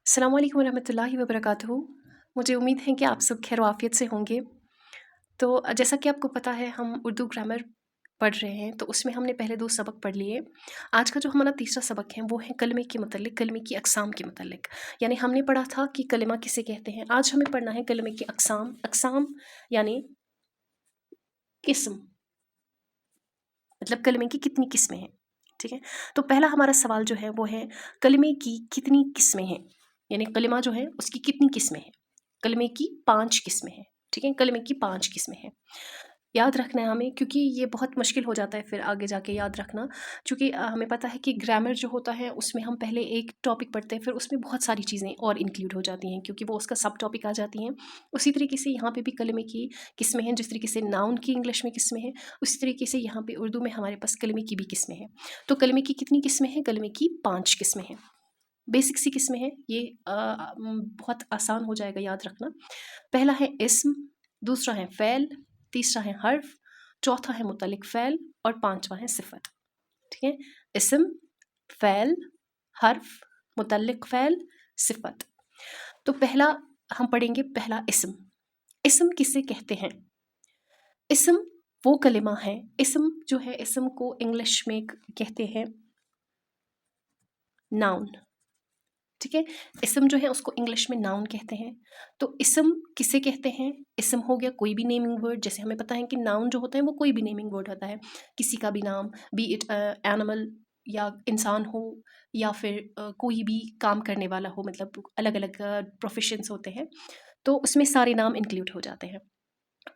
अस्सलाम वालेकुम रहमतुल्लाहि व बरकातुहू। मुझे उम्मीद है कि आप सब खैर आफियत से होंगे। तो जैसा कि आपको पता है हम उर्दू ग्रामर पढ़ रहे हैं, तो उसमें हमने पहले 2 सबक पढ़ लिए। आज का जो हमारा तीसरा सबक है वो है कलमे के मतलब कलमे की अक़साम के मतलब। यानी हमने पढ़ा था कि कलिमा किसे कहते हैं, आज हमें पढ़ना है कलमे की अक़साम। अक़साम यानी किस्म, मतलब कलमे की कितनी किस्में हैं, ठीक है। तो पहला हमारा सवाल जो है वो है कलमे की कितनी किस्में हैं, यानी कलिमा जो है उसकी कितनी किस्में हैं। कलमे की 5 किस्में हैं, ठीक है। कलमे की 5 किस्में हैं, याद रखना है हमें, क्योंकि ये बहुत मुश्किल हो जाता है फिर आगे जाके याद रखना। क्योंकि हमें पता है कि ग्रामर जो होता है उसमें हम पहले एक टॉपिक पढ़ते हैं, फिर उसमें बहुत सारी चीज़ें और इंक्लूड हो जाती हैं, क्योंकि वो उसका सब टॉपिक आ जाती हैं। उसी तरीके से यहाँ पे भी कलमे की किस्में हैं, जिस तरीके से नाउन की इंग्लिश में किस्में हैं, उसी तरीके से यहाँ पे उर्दू में हमारे पास कलमे की भी किस्में हैं। तो कलमे की कितनी किस्में हैं? कलमे की 5 किस्में हैं। बेसिक सी किस्में हैं ये, बहुत आसान हो जाएगा याद रखना। पहला है इस्म, दूसरा है फ़ैल, तीसरा है हर्फ, चौथा है मुतल्लिक़ फ़ैल और पाँचवा है सिफ़त, ठीक है। इस्म, फ़ैल, हर्फ, मुतल्लिक़ फ़ैल, सिफ़त। तो पहला हम पढ़ेंगे, पहला इस्म। इस्म किसे कहते हैं? इस्म वो कलिमा है, इस्म जो है इस्म को इंग्लिश में कहते हैं नाउन, ठीक है। इस्म जो है उसको इंग्लिश में नाउन कहते हैं। तो इस्म किसे कहते हैं? इस्म हो गया कोई भी नेमिंग वर्ड, जैसे हमें पता है कि नाउन जो होता है वो कोई भी नेमिंग वर्ड होता है, किसी का भी नाम, बी इट एनिमल या इंसान हो, या फिर कोई भी काम करने वाला हो, मतलब अलग अलग प्रोफेशंस होते हैं, तो उसमें सारे नाम इंक्लूड हो जाते हैं।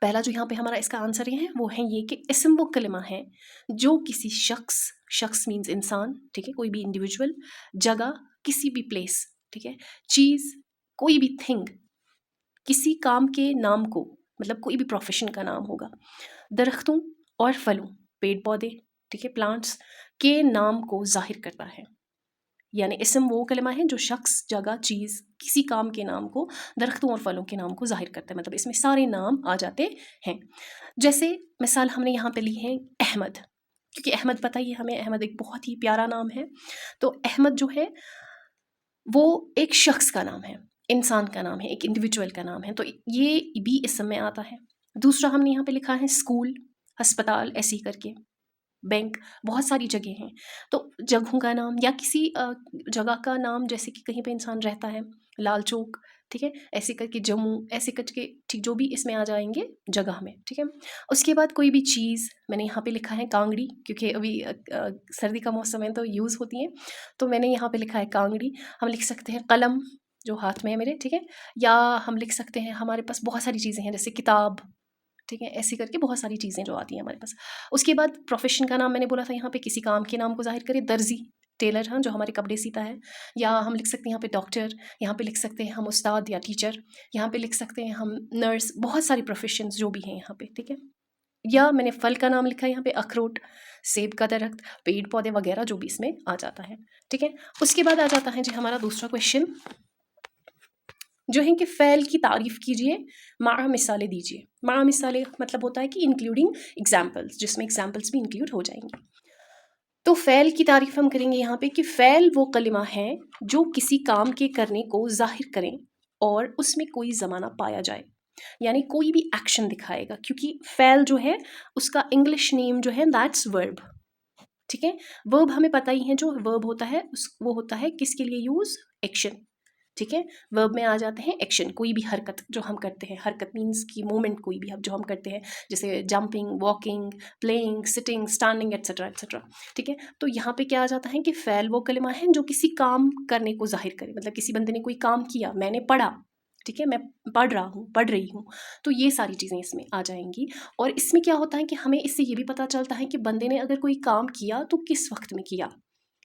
पहला जो यहाँ पे हमारा इसका आंसर ये है वो है ये कि इस्म वो कलिमा है जो किसी शख्स, शख्स मीन्स इंसान, ठीक है, कोई भी इंडिविजुअल, जगह, किसी भी प्लेस, ठीक है, चीज़, कोई भी थिंग, किसी काम के नाम को, मतलब कोई भी प्रोफेशन का नाम होगा, दरख्तों और फलों, पेड़ पौधे, ठीक है, प्लांट्स के नाम को जाहिर करता है। यानी इस्म वो कलिमा है जो शख्स, जगह, चीज़, किसी काम के नाम को, दरख्तों और फलों के नाम को जाहिर करता है, मतलब इसमें सारे नाम आ जाते हैं। जैसे मिसाल हमने यहाँ पे ली है अहमद, क्योंकि अहमद पता ही है हमें, अहमद एक बहुत ही प्यारा नाम है। तो अहमद जो है वो एक शख्स का नाम है, इंसान का नाम है, एक इंडिविजुअल का नाम है, तो ये भी इस्म में आता है। दूसरा हमने यहाँ पे लिखा है स्कूल, अस्पताल, ऐसे ही करके, बैंक, बहुत सारी जगह हैं। तो जगहों का नाम या किसी जगह का नाम, जैसे कि कहीं पे इंसान रहता है, लाल चौक, ठीक है, ऐसे करके जम्मू, ऐसे करके, ठीक, जो भी इसमें आ जाएंगे जगह में, ठीक है। उसके बाद कोई भी चीज़, मैंने यहाँ पे लिखा है कांगड़ी, क्योंकि अभी सर्दी का मौसम है तो यूज़ होती हैं, तो मैंने यहाँ पे लिखा है कांगड़ी। हम लिख सकते हैं कलम, जो हाथ में है मेरे, ठीक है, या हम लिख सकते हैं, हमारे पास बहुत सारी चीज़ें हैं जैसे किताब, ठीक है, ऐसे करके बहुत सारी चीज़ें जो आती हैं हमारे पास। उसके बाद प्रोफेशन का नाम मैंने बोला था यहाँ पे, किसी काम के नाम को ज़ाहिर करे, दर्जी, टेलर, हाँ, जो हमारे कपड़े सीता है, या हम लिख सकते हैं यहाँ पे डॉक्टर, यहाँ पे लिख सकते हैं हम उस्ताद या टीचर, यहाँ पे लिख सकते हैं हम नर्स, बहुत सारी प्रोफेशंस जो भी हैं यहाँ पे, ठीक है। या मैंने फल का नाम लिखा है यहाँ पे अखरोट, सेब का दरख्त, पेड़ पौधे वगैरह जो भी इसमें आ जाता है, ठीक है। उसके बाद आ जाता है जी हमारा दूसरा क्वेश्चन, जो है कि फ़ैल की तारीफ़ कीजिए, माअ मिसालें दीजिए। माअ मिसालें मतलब होता है कि इंक्लूडिंग एग्ज़ाम्पल्स, जिसमें एग्ज़ाम्पल्स भी इंक्लूड हो जाएंगे। तो फ़ैल की तारीफ़ हम करेंगे यहाँ पे कि फ़ैल वो कलिमा है जो किसी काम के करने को ज़ाहिर करें और उसमें कोई ज़माना पाया जाए, यानी कोई भी एक्शन दिखाएगा, क्योंकि फ़ैल जो है उसका इंग्लिश नेम जो है दैट्स वर्ब, ठीक है। वर्ब हमें पता ही है, जो वर्ब होता है वो होता है किसके लिए यूज़, एक्शन, ठीक है। वर्ब में आ जाते हैं एक्शन, कोई भी हरकत जो हम करते हैं, हरकत मीन्स की मूवमेंट, कोई भी जो हम करते हैं, जैसे jumping, walking, playing, sitting, standing, etcetera etcetera, ठीक है। तो यहाँ पे क्या आ जाता है कि फ़ैल वो कलिमा है जो किसी काम करने को जाहिर करे, मतलब किसी बंदे ने कोई काम किया, मैंने पढ़ा, ठीक है, मैं पढ़ रहा हूँ, पढ़ रही हूँ, तो ये सारी चीज़ें इसमें आ जाएंगी। और इसमें क्या होता है कि हमें इससे ये भी पता चलता है कि बंदे ने अगर कोई काम किया तो किस वक्त में किया,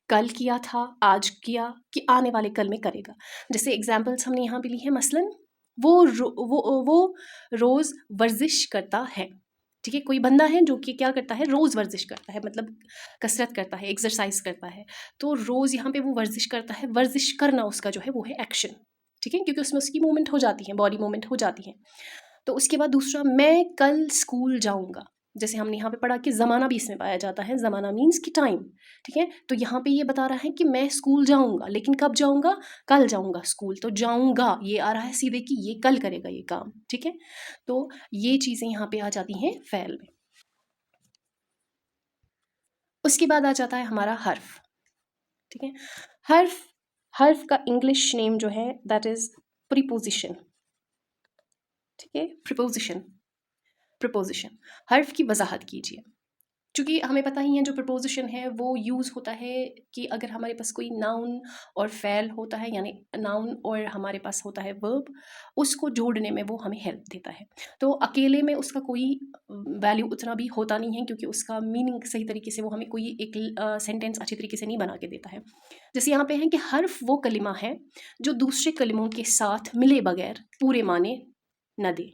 कल किया था, आज किया, कि आने वाले कल में करेगा। जैसे एग्जाम्पल्स हमने यहाँ पे ली है, मसलन वो रोज़ वर्जिश करता है, ठीक है। कोई बंदा है जो कि क्या करता है, रोज़ वर्जिश करता है, मतलब कसरत करता है, एक्सरसाइज करता है, तो रोज़ यहाँ पे वो वर्जिश करता है, वर्जिश करना उसका जो है वो है एक्शन, ठीक है, क्योंकि उसमें उसकी मूवमेंट हो जाती है, बॉडी मूवमेंट हो जाती है। तो उसके बाद दूसरा, मैं कल स्कूल जाऊँगा, जैसे हमने यहाँ पे पढ़ा कि ज़माना भी इसमें पाया जाता है, ज़माना मीन्स कि टाइम, ठीक है। तो यहाँ पे ये बता रहा है कि मैं स्कूल जाऊँगा, लेकिन कब जाऊँगा, कल जाऊँगा स्कूल, तो जाऊँगा ये आ रहा है सीधे कि ये कल करेगा ये काम, ठीक है। तो ये चीज़ें यहाँ पे आ जाती हैं फ़ेल में। उसके बाद आ जाता है हमारा हर्फ, ठीक है। हर्फ हर्फ का इंग्लिश नेम जो है दैट इज़ प्रीपोजिशन, ठीक है। प्रीपोजिशन हर्फ की वजाहत कीजिए। चूँकि हमें पता ही है जो प्रीपोजिशन है वो यूज़ होता है कि अगर हमारे पास कोई नाउन और फ़ेल होता है, यानी नाउन और हमारे पास होता है वर्ब, उसको जोड़ने में वो हमें हेल्प देता है। तो अकेले में उसका कोई वैल्यू उतना भी होता नहीं है, क्योंकि उसका मीनिंग सही तरीके से वो हमें कोई एक सेंटेंस अच्छी तरीके से नहीं बना के देता है। जैसे यहाँ पे है कि हर्फ वो कलिमा है जो दूसरे कलिमों के साथ मिले बगैर पूरे माने न दे।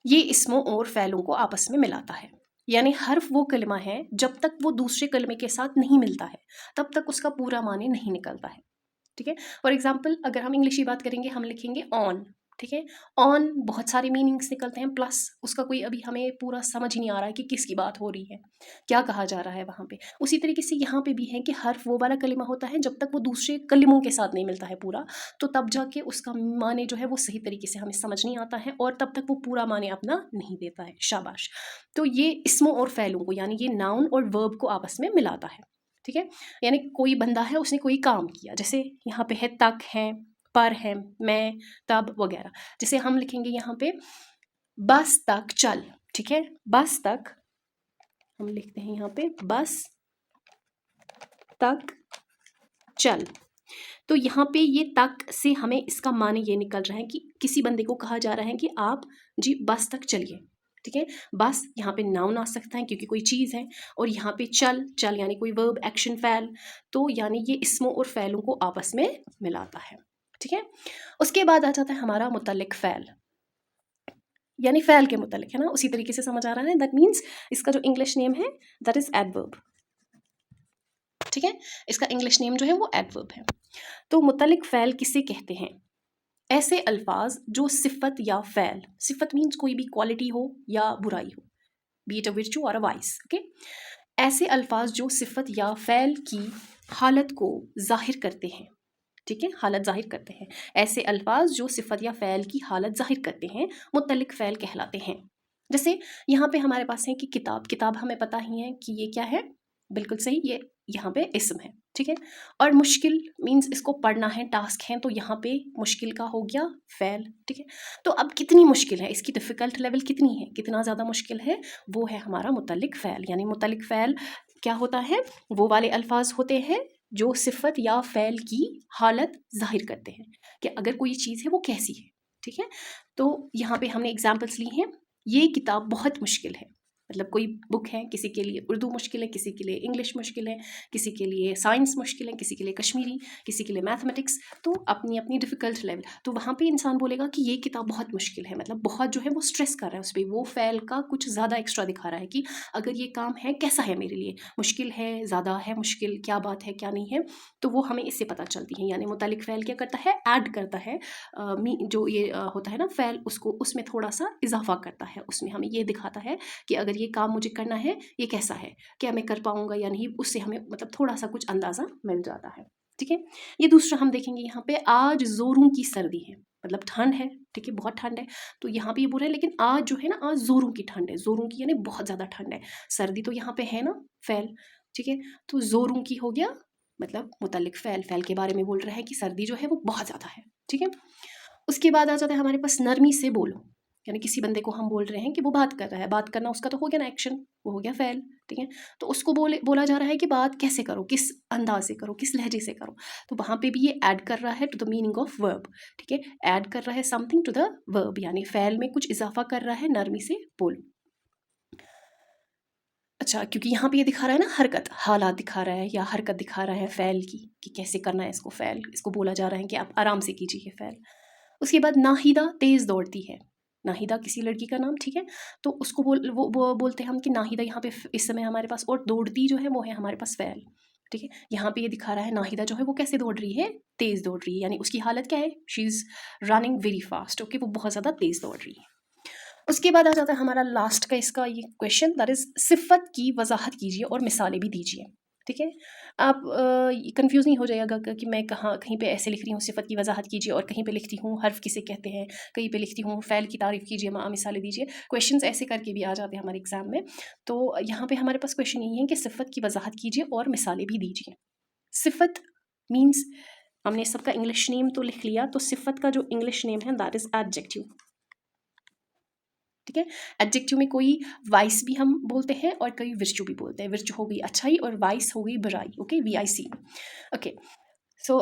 ये इस्मों और फ़ैलों को आपस में मिलाता है। यानी हर्फ वो कलिमा है जब तक वो दूसरे कलिमे के साथ नहीं मिलता है तब तक उसका पूरा माने नहीं निकलता है, ठीक है। फॉर एग्जाम्पल अगर हम इंग्लिश की बात करेंगे, हम लिखेंगे ऑन, ठीक है। ऑन बहुत सारे मीनिंग्स निकलते हैं, प्लस उसका कोई अभी हमें पूरा समझ ही नहीं आ रहा है कि किसकी बात हो रही है, क्या कहा जा रहा है वहाँ पे। उसी तरीके से यहाँ पे भी है कि हर्फ वो वाला कलिमा होता है जब तक वो दूसरे कलिमों के साथ नहीं मिलता है पूरा, तो तब जाके उसका माने जो है वो सही तरीके से हमें समझ नहीं आता है और तब तक वो पूरा माने अपना नहीं देता है। शाबाश। तो ये इसमों और फ़ैलों को, यानी ये नाउन और वर्ब को आपस में मिलाता है, ठीक है। यानी कोई बंदा है, उसने कोई काम किया, जैसे यहाँ पे है तक है, पर है, मैं, तब वगैरह। जैसे हम लिखेंगे यहाँ पे बस तक चल, ठीक है। बस तक हम लिखते हैं यहाँ पे बस तक चल। तो यहाँ पे ये तक से हमें इसका माने ये निकल रहा है कि किसी बंदे को कहा जा रहा है कि आप जी बस तक चलिए, ठीक है। बस यहाँ पे नाउन आ सकता है क्योंकि कोई चीज़ है, और यहाँ पे चल, चल यानी कोई वर्ब, एक्शन, फ़ैल, तो यानी ये इसमों और फ़ैलों को आपस में मिलाता है, ठीक है। उसके बाद आ जाता है हमारा मुतल्लिक फ़ैल, यानी फ़ैल के मुतल्लिक, है ना, उसी तरीके से समझ आ रहा है। दैट मीन्स इसका जो इंग्लिश नेम है दैट इज़ एडवर्ब, ठीक है। इसका इंग्लिश नेम जो है वो एडवर्ब है। तो मुतल्लिक फ़ैल किसे कहते हैं? ऐसे अल्फाज जो सिफत या फ़ैल, सिफत मीन्स कोई भी क्वालिटी हो या बुराई हो, बी इट अ विर्चू और अ वाइस, ओके। ऐसे अल्फाज जो सिफत या फ़ैल की हालत को ज़ाहिर करते हैं, ठीक है, हालत ज़ाहिर करते हैं। ऐसे अल्फाज जो सिफत या फ़ैल की हालत ज़ाहिर करते हैं मुतल्लिक फ़ैल कहलाते हैं। जैसे यहाँ पे हमारे पास है कि किताब, किताब हमें पता ही है कि ये क्या है, बिल्कुल सही, ये यहाँ पे इस्म है, ठीक है। और मुश्किल मीन्स इसको पढ़ना है, टास्क है, तो यहाँ पे मुश्किल का हो गया फ़ैल, ठीक है। तो अब कितनी मुश्किल है, इसकी डिफ़िकल्ट लेवल कितनी है, कितना ज़्यादा मुश्किल है, वो है हमारा मुतल्लिक फ़ैल। यानी मुतल्लिक फ़ैल क्या होता है, वो वाले अल्फाज होते हैं जो सिफत या फ़ैल की हालत ज़ाहिर करते हैं कि अगर कोई चीज़ है वो कैसी है, ठीक है। तो यहाँ पे हमने एग्जाम्पल्स ली हैं। ये किताब बहुत मुश्किल है, मतलब कोई बुक है, किसी के लिए उर्दू मुश्किल है, किसी के लिए इंग्लिश मुश्किल है, किसी के लिए साइंस मुश्किल है, किसी के लिए कश्मीरी, किसी के लिए मैथमेटिक्स, तो अपनी अपनी डिफ़िकल्ट लेवल। तो वहाँ पे इंसान बोलेगा कि ये किताब बहुत मुश्किल है, मतलब बहुत जो है वो स्ट्रेस कर रहा है उस पर, वो फ़ैल का कुछ ज़्यादा एक्स्ट्रा दिखा रहा है कि अगर ये काम है कैसा है मेरे लिए, मुश्किल है, ज़्यादा है मुश्किल, क्या बात है क्या नहीं है, तो वो हमें इससे पता चलती है। यानी मुतल्लिक फ़ैल क्या करता है, ऐड करता है, जो ये होता है ना फ़ैल, उसको उसमें थोड़ा सा इजाफा करता है, उसमें हमें ये दिखाता है कि अगर ये काम मुझे करना है, ये कैसा है, क्या मैं कर पाऊँगा या नहीं, उससे हमें मतलब थोड़ा सा कुछ अंदाज़ा मिल जाता है, ठीक है। ये दूसरा हम देखेंगे यहाँ पे, आज ज़ोरों की सर्दी है, मतलब ठंड है, ठीक है, बहुत ठंड है। तो यहाँ पे ये बोल रहा है लेकिन आज जो है ना, आज ज़ोरों की ठंड है, ज़ोरों की यानी बहुत ज़्यादा ठंड है। सर्दी तो यहाँ पे है ना फ़ैल, ठीक है। तो ज़ोरों की हो गया मतलब मुतल्लिक फ़ैल, फ़ैल के बारे में बोल रहा है कि सर्दी जो है वो बहुत ज़्यादा है, ठीक है। उसके बाद आ जाता है हमारे पास नरमी से बोलो, यानी किसी बंदे को हम बोल रहे हैं कि वो बात कर रहा है, बात करना उसका तो हो गया ना एक्शन, वो हो गया फ़ैल, ठीक है। तो उसको बोला जा रहा है कि बात कैसे करो, किस अंदाज से करो, किस लहजे से करो, तो वहाँ पे भी ये ऐड कर रहा है to the meaning of verb, ठीक है। ऐड कर रहा है समथिंग टू द वर्ब, यानी फ़ैल में कुछ इजाफा कर रहा है, नरमी से बोलो। अच्छा, क्योंकि यहाँ पे ये दिखा रहा है ना हरकत, हालात दिखा रहा है या हरकत दिखा रहा है फ़ैल की कि कैसे करना है इसको, फ़ैल इसको बोला जा रहा है कि आप आराम से कीजिए ये फ़ैल। उसके बाद नाहिदा तेज़ दौड़ती है, नाहिदा किसी लड़की का नाम, ठीक है। तो उसको वो बोलते हैं हम कि नाहिदा यहाँ पे इस समय हमारे पास, और दौड़ती जो है वो है हमारे पास फ़ैल, ठीक है। यहाँ पे ये दिखा रहा है नाहिदा जो है वो कैसे दौड़ रही है, तेज़ दौड़ रही है, यानी उसकी हालत क्या है, she is running very fast, okay, वो बहुत ज़्यादा तेज़ दौड़ रही है। उसके बाद आ जाता है हमारा लास्ट का इसका ये क्वेश्चन, दैट इज़ सिफ़त की वज़ाहत कीजिए और मिसालें भी दीजिए। ठीक है? आप कंफ्यूज़ नहीं हो जाइएगा कि मैं कहाँ कहीं पे ऐसे लिख रही हूँ सिफ़त की वज़ाहत कीजिए और कहीं पे लिखती हूँ हर्फ़ किसे कहते हैं, कहीं पे लिखती हूँ फ़ैल की तारीफ़ कीजिए, मिसालें दीजिए। क्वेश्चंस ऐसे करके भी आ जाते हैं हमारे एग्ज़ाम में। तो यहाँ पे हमारे पास क्वेश्चन यही है कि सिफ़त की वज़ाहत कीजिए और मिसालें भी दीजिए। सिफ़त मीन्स हमने सबका इंग्लिश नेम तो लिख लिया, तो सिफ़त का जो इंग्लिश नेम है दैट इज़ एडजेक्टिव। ठीक है? एडजेक्टिव में कोई वाइस भी हम बोलते हैं और कई विर्चू भी बोलते हैं। विर्चू हो गई अच्छाई और वाइस हो गई बुराई। ओके, वीआईसी। ओके, सो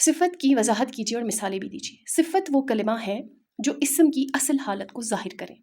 सिफ़त की वज़ाहत कीजिए और मिसालें भी दीजिए। सिफ़त वो कलिमा है जो इस्म की असल हालत को ज़ाहिर करे।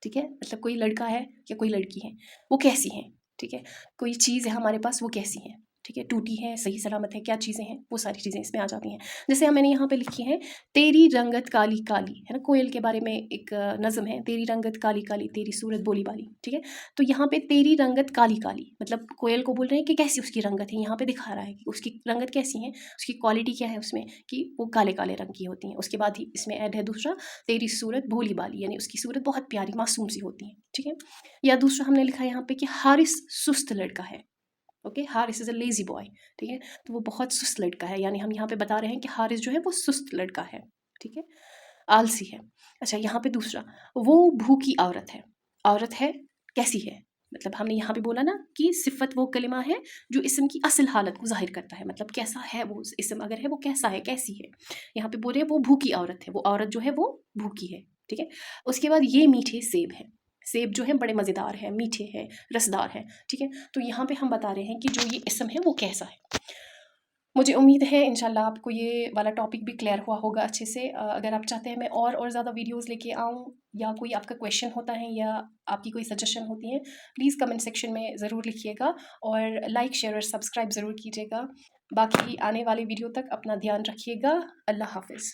ठीक है? मतलब कोई लड़का है या कोई लड़की है, वो कैसी हैं? ठीक है? कोई चीज़ है हमारे पास, वो कैसी है? ठीक है? टूटी है, सही सलामत है, क्या चीज़ें हैं? वो सारी चीज़ें इसमें आ जाती हैं। जैसे मैंने यहाँ पे लिखी है, तेरी रंगत काली काली, है ना? कोयल के बारे में एक नज़्म है, तेरी रंगत काली काली, तेरी सूरत बोली बाली। ठीक है? तो यहाँ पे तेरी रंगत काली काली, मतलब कोयल को बोल रहे हैं कि कैसी उसकी रंगत है, यहाँ पे दिखा रहा है कि उसकी रंगत कैसी है, उसकी क्वालिटी क्या है उसमें, कि वो काले काले रंग की होती हैं। उसके बाद ही इसमें ऐड है दूसरा, तेरी सूरत भोली भाली, यानी उसकी सूरत बहुत प्यारी मासूम सी होती है। ठीक है? या दूसरा हमने लिखा है यहाँ पे कि हारिस सुस्त लड़का है। Okay, Haris is a lazy boy. ठीक है? तो वो बहुत सुस्त लड़का है, यानी हम यहाँ पे बता रहे हैं कि हारिस जो है वो सुस्त लड़का है। ठीक है? आलसी है। अच्छा, यहाँ पे दूसरा, वो भूखी औरत है। औरत है, कैसी है? मतलब हमने यहाँ पे बोला ना कि सिफ़त वो कलिमा है जो इस्म की असल हालत को ज़ाहिर करता है, मतलब कैसा है वो इस्म अगर है वो कैसा है, कैसी है। यहाँ पे बोल रहे हैं वो भूखी औरत है, वो औरत जो है वो भूखी है। ठीक है? उसके बाद ये मीठे सेब हैं। सेब जो है बड़े मज़ेदार हैं, मीठे हैं, रसदार हैं। ठीक है? तो यहाँ पे हम बता रहे हैं कि जो ये इस्म है वो कैसा है। मुझे उम्मीद है इंशाल्लाह आपको ये वाला टॉपिक भी क्लियर हुआ होगा अच्छे से। अगर आप चाहते हैं मैं और ज़्यादा वीडियोस लेके आऊँ, या कोई आपका क्वेश्चन होता है या आपकी कोई सजेशन होती है, प्लीज़ कमेंट सेक्शन में ज़रूर लिखिएगा और लाइक शेयर और सब्सक्राइब ज़रूर कीजिएगा। बाकी आने वाले वीडियो तक अपना ध्यान रखिएगा। अल्लाह हाफ़िज़।